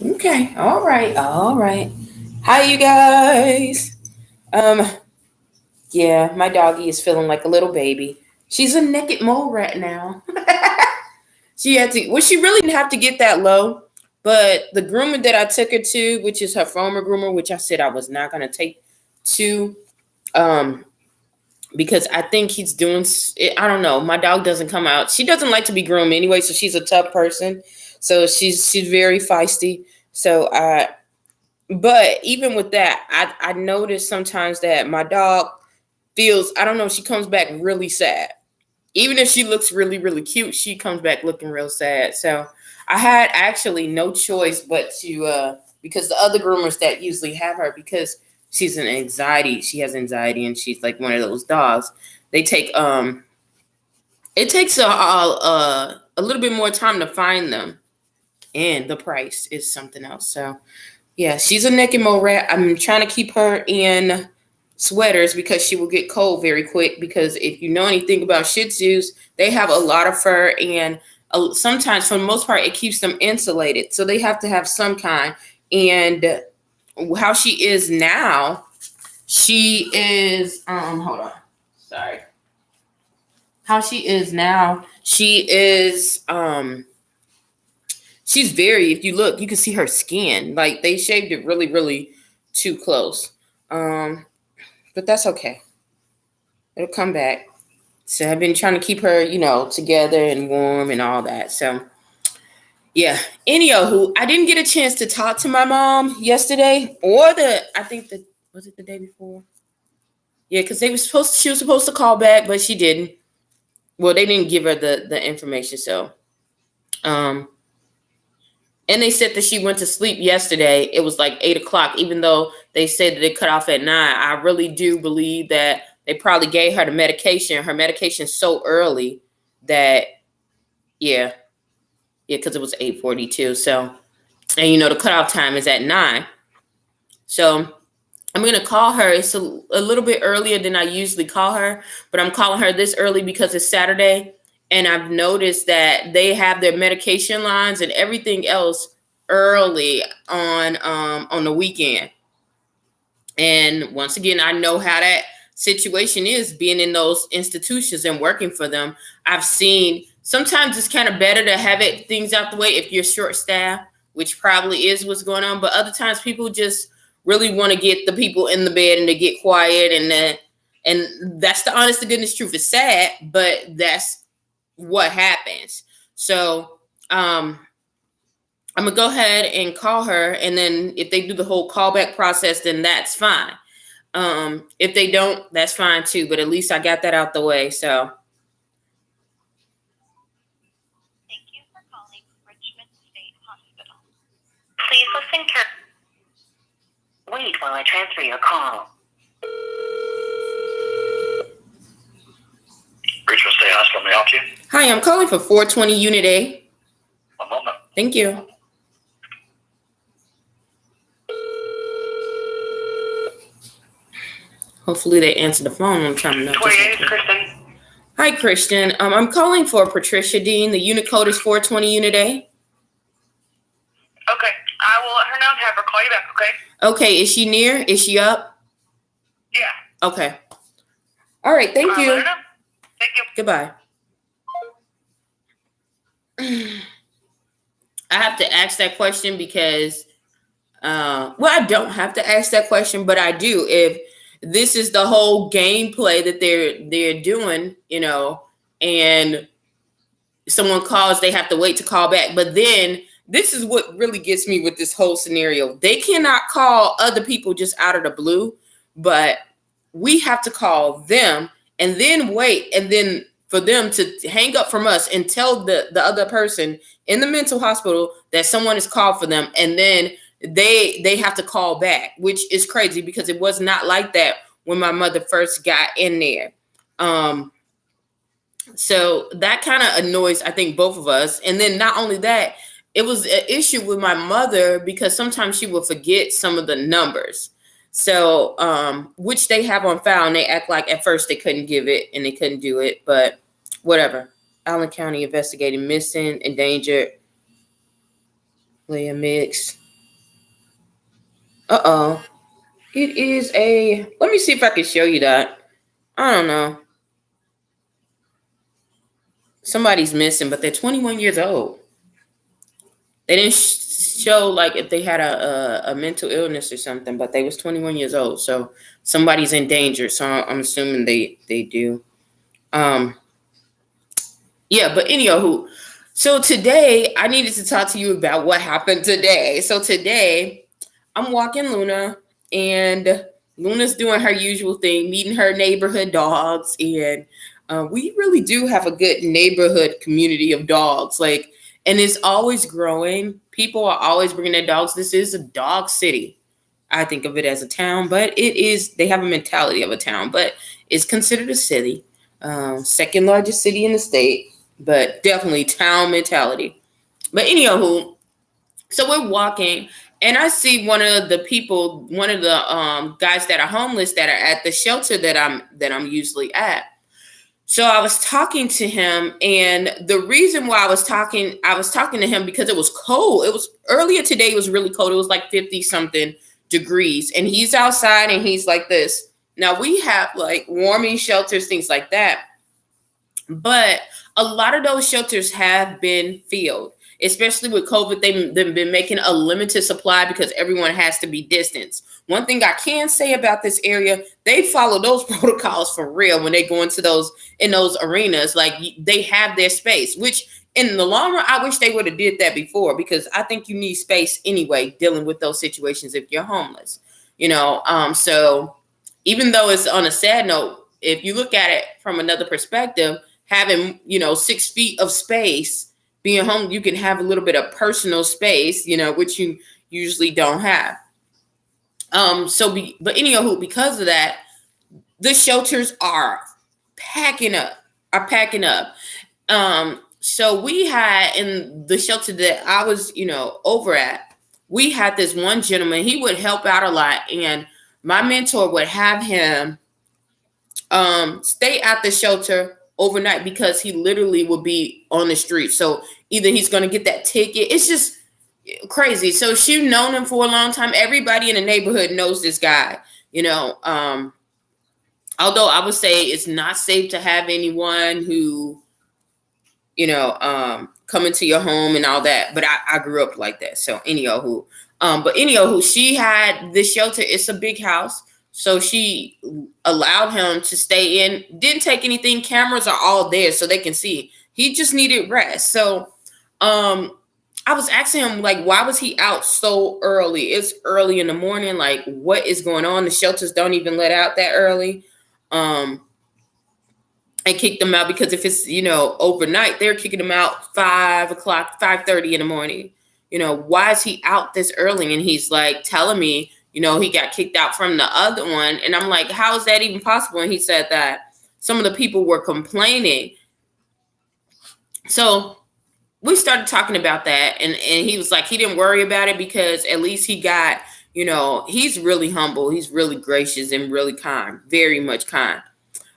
Okay. All right. All right. Hi, you guys. Um. Yeah, my doggy is feeling like a little baby. She's a naked mole rat now. She had to. Well, she really didn't have to get that low, but the groomer that I took her to, which is her former groomer, which I said I was not gonna take to, um, because I think he's doing. I don't know. My dog doesn't come out. She doesn't like to be groomed anyway, so she's a tough person. So she's very feisty. So I But even with that, I notice sometimes that my dog feels, I don't know, she comes back really sad. Even if she looks really, really cute, she comes back looking real sad. So I had actually no choice but to, because the other groomers that usually have her, because she has anxiety and she's like one of those dogs. They take, it takes a little bit more time to find them. And the price is something else. So yeah, she's a naked mole rat. I'm trying to keep her in sweaters because she will get cold very quick. Because if you know anything about Shih Tzus, they have a lot of fur, and sometimes, for the most part, it keeps them insulated. So they have to have some kind. And how she is now, she is hold on, sorry. How she is now, she's very, if you look, you can see her skin. Like they shaved it really, really too close. Um, but that's okay. It'll come back. So I've been trying to keep her, together and warm and all that. So yeah. Anywho, I didn't get a chance to talk to my mom yesterday, or I think that was it the day before. Yeah, because she was supposed to call back, but she didn't. Well, they didn't give her the information. So um and they said that she went to sleep yesterday. It was like 8 o'clock, even though they said that it cut off at 9. I really do believe that they probably gave her the medication. Her medication so early that, yeah, because it was 8:42. So, and the cutoff time is at 9. So I'm going to call her. It's a little bit earlier than I usually call her, but I'm calling her this early because it's Saturday. And I've noticed that they have their medication lines and everything else early on the weekend. And once again, I know how that situation is being in those institutions and working for them. I've seen sometimes it's kind of better to have it things out the way if you're short staffed, which probably is what's going on. But other times people just really want to get the people in the bed and to get quiet, and that's the honest to goodness truth. It's sad, but that's what happens. So I'm gonna go ahead and call her, and then if they do the whole callback process, then that's fine. If they don't, that's fine too. But at least I got that out the way. So. Thank you for calling Richmond State Hospital. Please listen carefully. Wait while I transfer your call. Richmond State Hospital, may I help you? Hi, I'm calling for 420 Unit A. One moment. Thank you. Hopefully they answer the phone on time. 28, Kristen. Hi, Christian. I'm calling for Patricia Dean. The unit code is 420 Unit A. Okay. I will let her know and have her call you back, okay? Okay, is she near? Is she up? Yeah. Okay. All right, thank you. Let her know. Thank you. Goodbye. I have to ask that question because, I don't have to ask that question, but I do. If this is the whole gameplay that they're doing, and someone calls, they have to wait to call back. But then this is what really gets me with this whole scenario. They cannot call other people just out of the blue, but we have to call them and then wait, and then for them to hang up from us and tell the other person in the mental hospital that someone has called for them, and then they have to call back, which is crazy because it was not like that when my mother first got in there. So that kind of annoys, I think, both of us. And then not only that, it was an issue with my mother because sometimes she would forget some of the numbers. So, which they have on file, and they act like at first they couldn't give it and they couldn't do it, but whatever. Allen County investigating missing, endangered, Leah Mix. Uh-oh. It is a, let me see if I can show you that. I don't know. Somebody's missing, but they're 21 years old. They didn't show like if they had a mental illness or something, but they was 21 years old. So somebody's in danger. So I'm assuming they do. Um, yeah, but anyhow, so today I needed to talk to you about what happened today. So today I'm walking Luna, and Luna's doing her usual thing, meeting her neighborhood dogs, and we really do have a good neighborhood community of dogs. Like, and it's always growing. People are always bringing their dogs. This is a dog city. I think of it as a town, but it is. They have a mentality of a town, but it's considered a city, second largest city in the state, but definitely town mentality. But anyhow, so we're walking, and I see one of the people, one of the guys that are homeless that are at the shelter that I'm usually at. So I was talking to him, and the reason why I was talking to him because it was cold. It was earlier today. It was really cold. It was like 50 something degrees, and he's outside, and he's like this. Now we have like warming shelters, things like that, but a lot of those shelters have been filled, especially with COVID. They've been making a limited supply because everyone has to be distanced. One thing I can say about this area, they follow those protocols for real when they go into those arenas. Like, they have their space, which in the long run, I wish they would have did that before, because I think you need space anyway, dealing with those situations if you're homeless. So even though it's on a sad note, if you look at it from another perspective, having 6 feet of space, being home, you can have a little bit of personal space, which you usually don't have. But anyhow, because of that, the shelters are packing up. So we had, in the shelter that I was, over at, we had this one gentleman. He would help out a lot, and my mentor would have him stay at the shelter overnight because he literally would be on the street. So either he's going to get that ticket. It's just crazy. So she's known him for a long time. Everybody in the neighborhood knows this guy, although I would say it's not safe to have anyone who, come into your home and all that. But I grew up like that. So anyhow, she had this shelter. It's a big house. So she allowed him to stay in, didn't take anything. Cameras are all there so they can see. He just needed rest. So I was asking him, like, why was he out so early? It's early in the morning. Like, what is going on? The shelters don't even let out that early. And kick them out, because if it's, overnight, they're kicking them out 5 o'clock, 5:30 in the morning. Why is he out this early? And he's like telling me, he got kicked out from the other one. And I'm like, how is that even possible? And he said that some of the people were complaining. So we started talking about that. And he was like, he didn't worry about it because at least he got, he's really humble. He's really gracious and really kind, very much kind.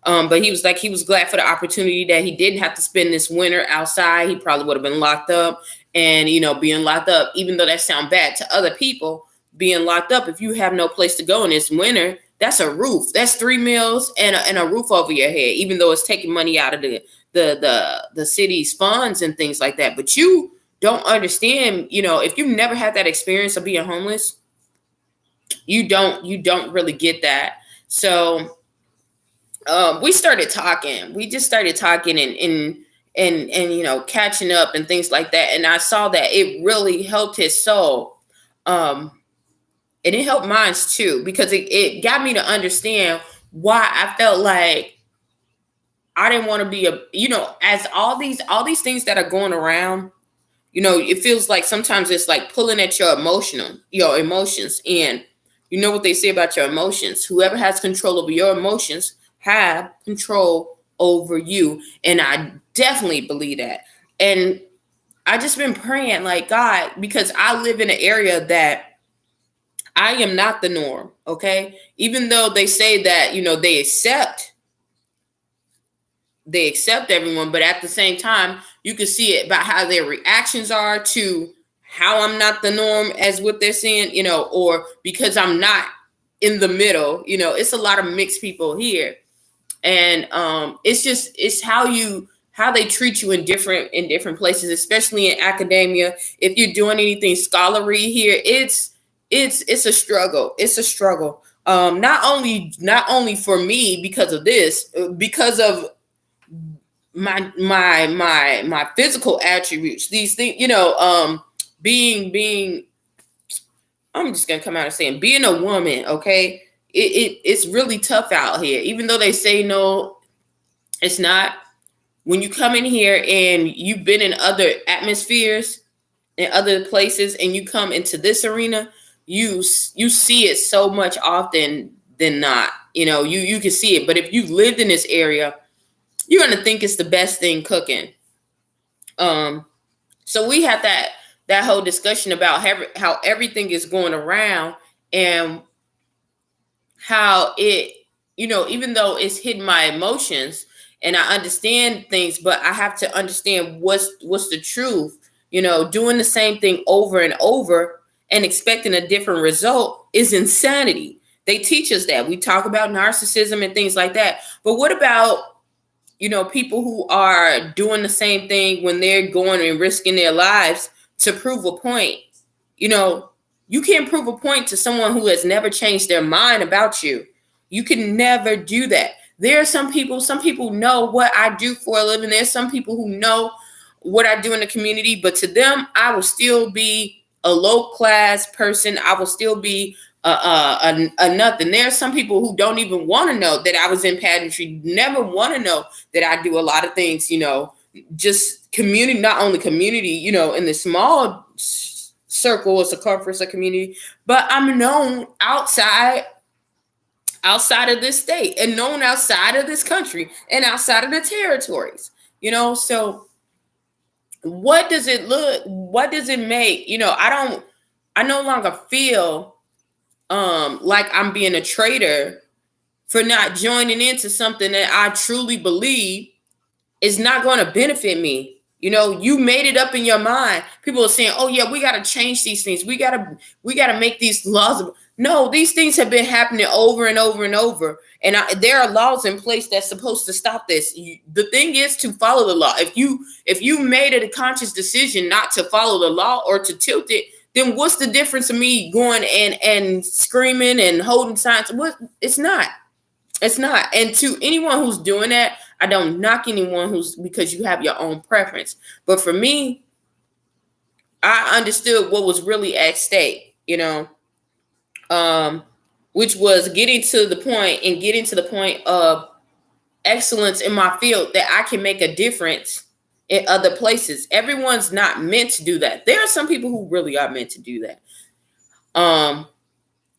But he was like, he was glad for the opportunity that he didn't have to spend this winter outside. He probably would have been locked up, and, being locked up, even though that sounds bad to other people, being locked up, if you have no place to go in this winter, that's a roof. That's 3 meals and a roof over your head, even though it's taking money out of the city's funds and things like that. But you don't understand, if you've never had that experience of being homeless, you don't really get that. So we started talking. We just started talking and catching up and things like that. And I saw that it really helped his soul. And it helped mine too, because it got me to understand why I felt like I didn't want to be as all these things that are going around, it feels like sometimes it's like pulling at your emotions. And you know what they say about your emotions. Whoever has control over your emotions have control over you. And I definitely believe that. And I just been praying, like, God, because I live in an area that I am not the norm. Okay. Even though they say that, they accept everyone, but at the same time, you can see it about how their reactions are to how I'm not the norm as what they're saying, or because I'm not in the middle. It's a lot of mixed people here. And it's how they treat you in different places, especially in academia. If you're doing anything scholarly here, it's a struggle. It's a struggle. Not only for me because of this, because of my physical attributes, these things, being I'm just gonna come out and saying, being a woman, okay, it's really tough out here. Even though they say no, it's not. When you come in here and you've been in other atmospheres and other places, and you come into this arena, you see it so much often than not. You can see it. But if you've lived in this area, you're gonna think it's the best thing cooking. So we had that whole discussion about how everything is going around, and how it, even though it's hidden my emotions and I understand things, but I have to understand what's the truth. Doing the same thing over and over and expecting a different result is insanity. They teach us that. We talk about narcissism and things like that. But what about, people who are doing the same thing when they're going and risking their lives to prove a point? You can't prove a point to someone who has never changed their mind about you. You can never do that. There are some people know what I do for a living. There's some people who know what I do in the community, but to them, I will still be a low class person. I will still be a nothing. There are some people who don't even want to know that I was in pageantry, never want to know that I do a lot of things, just community, not only community, in the small circle or circumference of community, but I'm known outside of this state, and known outside of this country, and outside of the territories. So what does it make? I no longer feel like I'm being a traitor for not joining into something that I truly believe is not going to benefit me. You made it up in your mind. People are saying, "Oh yeah, we got to change these things. We got to make these laws." No, these things have been happening over and over and over. And there are laws in place that's supposed to stop this. The thing is to follow the law. If you made it a conscious decision not to follow the law or to tilt it, then what's the difference of me going and screaming and holding signs? It's not. It's not. And to anyone who's doing that, I don't knock anyone because you have your own preference. But for me, I understood what was really at stake, which was getting to the point of excellence in my field, that I can make a difference in other places. Everyone's not meant to do that. There are some people who really are meant to do that.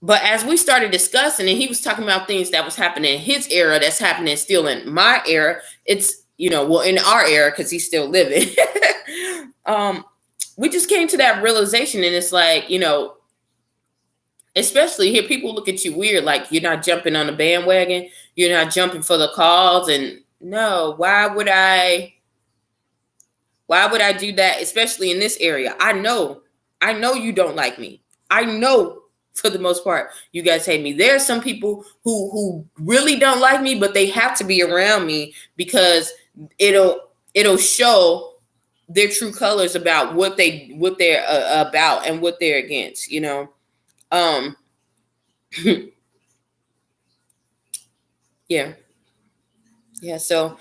But as we started discussing, and he was talking about things that was happening in his era, that's happening still in my era. It's, in our era, because he's still living. We just came to that realization, and it's like, especially here, people look at you weird, like you're not jumping on the bandwagon, you're not jumping for the cause. And no, why would I do that, especially in this area? I know you don't like me. I know for the most part, you guys hate me. There are some people who really don't like me, but they have to be around me because it'll show their true colors about what they're about and what they're against. Yeah. So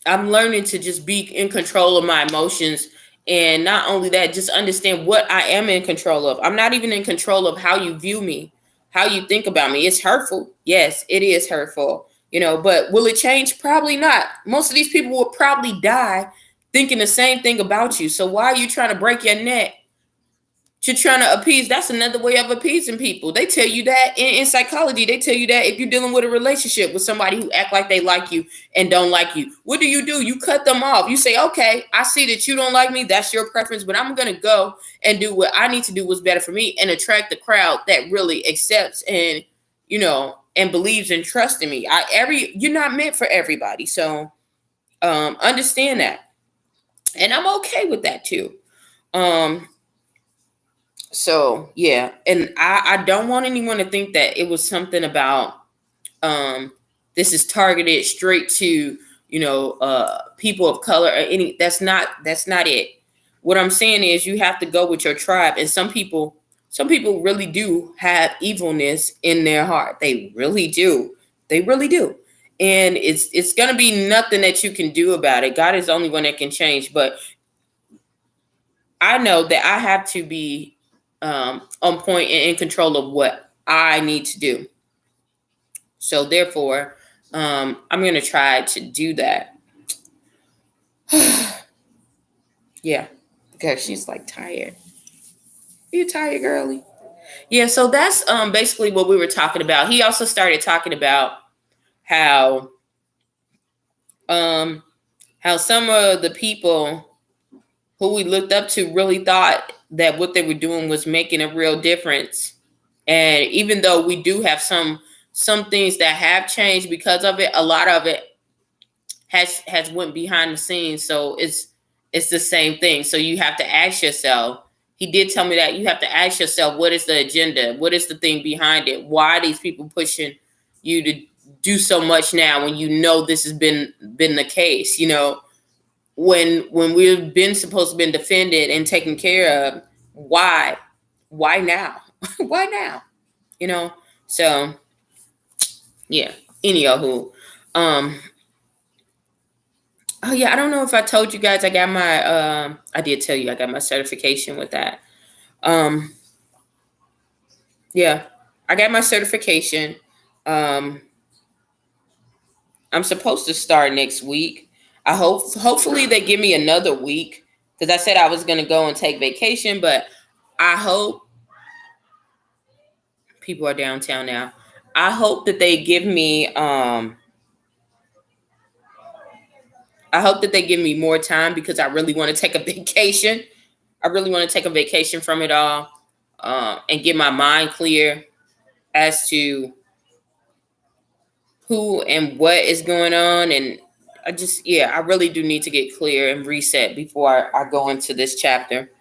I'm learning to just be in control of my emotions. And not only that, just understand what I am in control of. I'm not even in control of how you view me, how you think about me. It's hurtful. Yes, it is hurtful, but will it change? Probably not. Most of these people will probably die thinking the same thing about you. So why are you trying to break your neck? You're trying to appease. That's another way of appeasing people. They tell you that in psychology. They tell you that if you're dealing with a relationship with somebody who act like they like you and don't like you, what do? You cut them off. You say, okay, I see that you don't like me. That's your preference, but I'm going to go and do what I need to do what's better for me and attract the crowd that really accepts and, and believes and trusts in me. You're not meant for everybody. So understand that. And I'm okay with that too. So yeah, and I don't want anyone to think that it was something about this is targeted straight to, people of color or any. That's not it. What I'm saying is you have to go with your tribe, and some people really do have evilness in their heart. They really do. They really do. And it's gonna be nothing that you can do about it. God is the only one that can change. But I know that I have to be on point and in control of what I need to do. So therefore, I'm gonna try to do that. Yeah, because she's like tired. You tired, girly? Yeah. So that's basically what we were talking about. He also started talking about how um how some of the people who we looked up to really thought that what they were doing was making a real difference. And even though we do have some things that have changed because of it, a lot of it has went behind the scenes. So it's the same thing. So you have to ask yourself. He did tell me that you have to ask yourself, what is the agenda? What is the thing behind it? Why are these people pushing you to do so much now when you know this has been the case? When we've been supposed to been defended and taken care of, why now? Why now? So yeah. Anywho, oh yeah, I don't know if I told you guys I got my I did tell you I got my certification with that. Yeah, I got my certification. Um I'm supposed to start next week. Hopefully they give me another week because I said I was gonna go and take vacation, but I hope people are downtown now. I hope that they give me I hope that they give me more time because I really want to take a vacation. I really want to take a vacation from it all and get my mind clear as to who and what is going on. And I really do need to get clear and reset before I go into this chapter.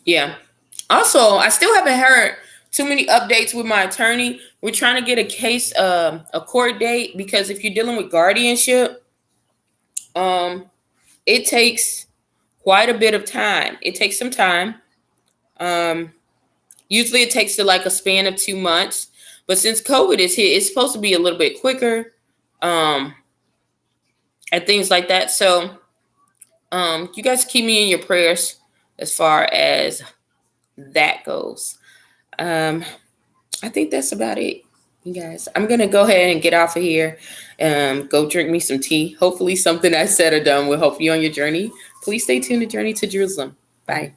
Yeah. Also, I still haven't heard too many updates with my attorney. We're trying to get a case, a court date, because if you're dealing with guardianship, it takes quite a bit of time. It takes some time. Usually it takes to like a span of 2 months. But since COVID is here, it's supposed to be a little bit quicker and things like that. So you guys keep me in your prayers as far as that goes. I think that's about it, you guys. I'm going to go ahead and get off of here. Go drink me some tea. Hopefully something I said or done will help you on your journey. Please stay tuned to Journey to Jerusalem. Bye.